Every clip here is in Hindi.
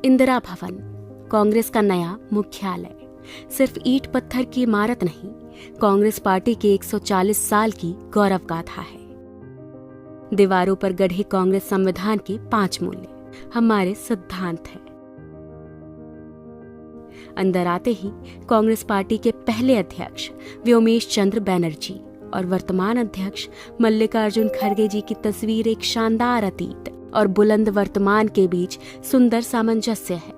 इंदिरा भवन, कांग्रेस का नया मुख्यालय, सिर्फ ईंट पत्थर की इमारत नहीं, कांग्रेस पार्टी की 140 साल की गौरव गाथा है। दीवारों पर गढ़े कांग्रेस संविधान के 5 मूल्य हमारे सिद्धांत हैं। अंदर आते ही कांग्रेस पार्टी के पहले अध्यक्ष व्योमेश चंद्र बैनर्जी और वर्तमान अध्यक्ष मल्लिकार्जुन खड़गे जी की तस्वीर एक शानदार अतीत और बुलंद वर्तमान के बीच सुंदर सामंजस्य है।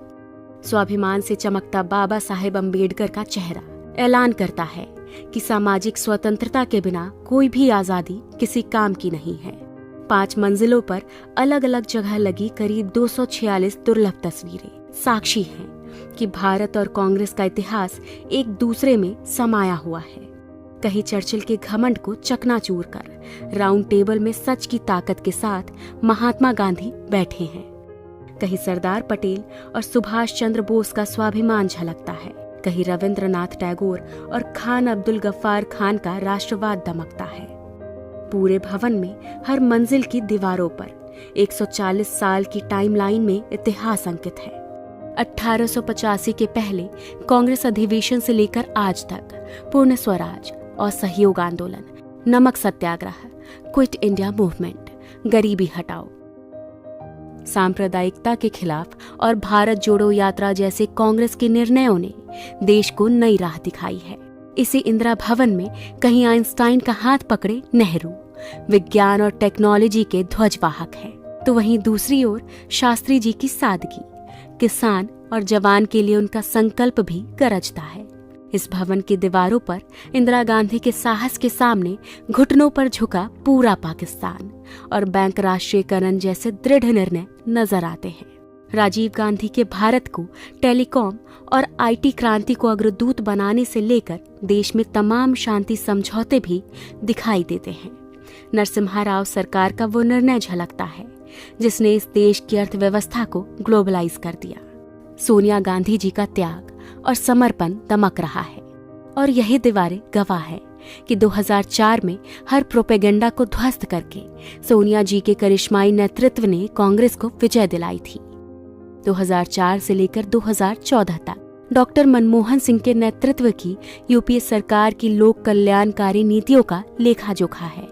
स्वाभिमान से चमकता बाबा साहेब अम्बेडकर का चेहरा ऐलान करता है कि सामाजिक स्वतंत्रता के बिना कोई भी आजादी किसी काम की नहीं है। 5 मंजिलों पर अलग अलग जगह लगी करीब 246 दुर्लभ तस्वीरें साक्षी हैं कि भारत और कांग्रेस का इतिहास एक दूसरे में समाया हुआ है। कहीं चर्चिल के घमंड को चकनाचूर कर राउंड टेबल में सच की ताकत के साथ महात्मा गांधी बैठे हैं, कहीं सरदार पटेल और सुभाष चंद्र बोस का स्वाभिमान झलकता है, कहीं रविंद्रनाथ टैगोर और खान अब्दुल गफ्फार खान का राष्ट्रवाद दमकता है। पूरे भवन में हर मंजिल की दीवारों पर 140 साल की टाइमलाइन में इतिहास अंकित है। 1885 के पहले कांग्रेस अधिवेशन से लेकर आज तक पूर्ण स्वराज और सहयोग आंदोलन, नमक सत्याग्रह, क्विट इंडिया मूवमेंट, गरीबी हटाओ, सांप्रदायिकता के खिलाफ और भारत जोड़ो यात्रा जैसे कांग्रेस के निर्णयों ने देश को नई राह दिखाई है। इसी इंदिरा भवन में कहीं आइंस्टाइन का हाथ पकड़े नेहरू विज्ञान और टेक्नोलॉजी के ध्वजवाहक हैं, तो वहीं दूसरी ओर शास्त्री जी की सादगी, किसान और जवान के लिए उनका संकल्प भी गरजता है। इस भवन की दीवारों पर इंदिरा गांधी के साहस के सामने घुटनों पर झुका पूरा पाकिस्तान और बैंक राष्ट्रीयकरण जैसे दृढ़ निर्णय नजर आते हैं। राजीव गांधी के भारत को टेलीकॉम और आईटी क्रांति को अग्रदूत बनाने से लेकर देश में तमाम शांति समझौते भी दिखाई देते हैं। नरसिम्हा राव सरकार का वो निर्णय झलकता है जिसने इस देश की अर्थव्यवस्था को ग्लोबलाइज कर दिया। सोनिया गांधी जी का त्याग और समर्पण दमक रहा है और यही दीवारें गवाह है कि 2004 में हर प्रोपेगेंडा को ध्वस्त करके सोनिया जी के करिश्माई नेतृत्व ने कांग्रेस को विजय दिलाई थी। 2004 से लेकर 2014 तक डॉक्टर मनमोहन सिंह के नेतृत्व की यूपीए सरकार की लोक कल्याणकारी नीतियों का लेखा जोखा है।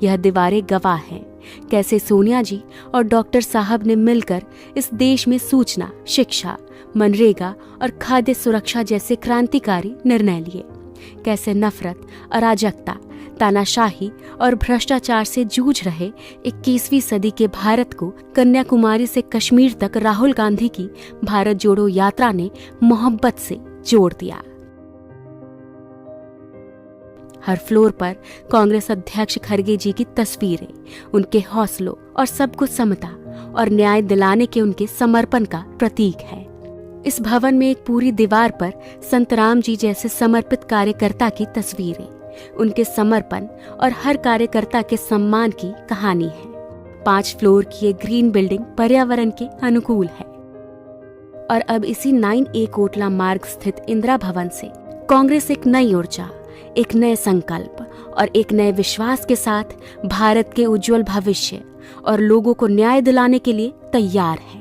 यह दीवारें गवाह हैं कैसे सोनिया जी और डॉक्टर साहब ने मिलकर इस देश में सूचना, शिक्षा, मनरेगा और खाद्य सुरक्षा जैसे क्रांतिकारी निर्णय लिए, कैसे नफरत, अराजकता, तानाशाही और भ्रष्टाचार से जूझ रहे 21वीं सदी के भारत को कन्याकुमारी से कश्मीर तक राहुल गांधी की भारत जोड़ो यात्रा ने मोहब्बत से जोड़ दिया। हर फ्लोर पर कांग्रेस अध्यक्ष खड़गे जी की तस्वीरें उनके हौसलों और सबको समता और न्याय दिलाने के उनके समर्पण का प्रतीक है। इस भवन में एक पूरी दीवार पर संत राम जी जैसे समर्पित कार्यकर्ता की तस्वीरें, उनके समर्पण और हर कार्यकर्ता के सम्मान की कहानी है। 5 फ्लोर की ये ग्रीन बिल्डिंग पर्यावरण के अनुकूल है और अब इसी 9A कोटला मार्ग स्थित इंदिरा भवन से कांग्रेस एक नई ऊर्जा, एक नए संकल्प और एक नए विश्वास के साथ भारत के उज्जवल भविष्य और लोगों को न्याय दिलाने के लिए तैयार है।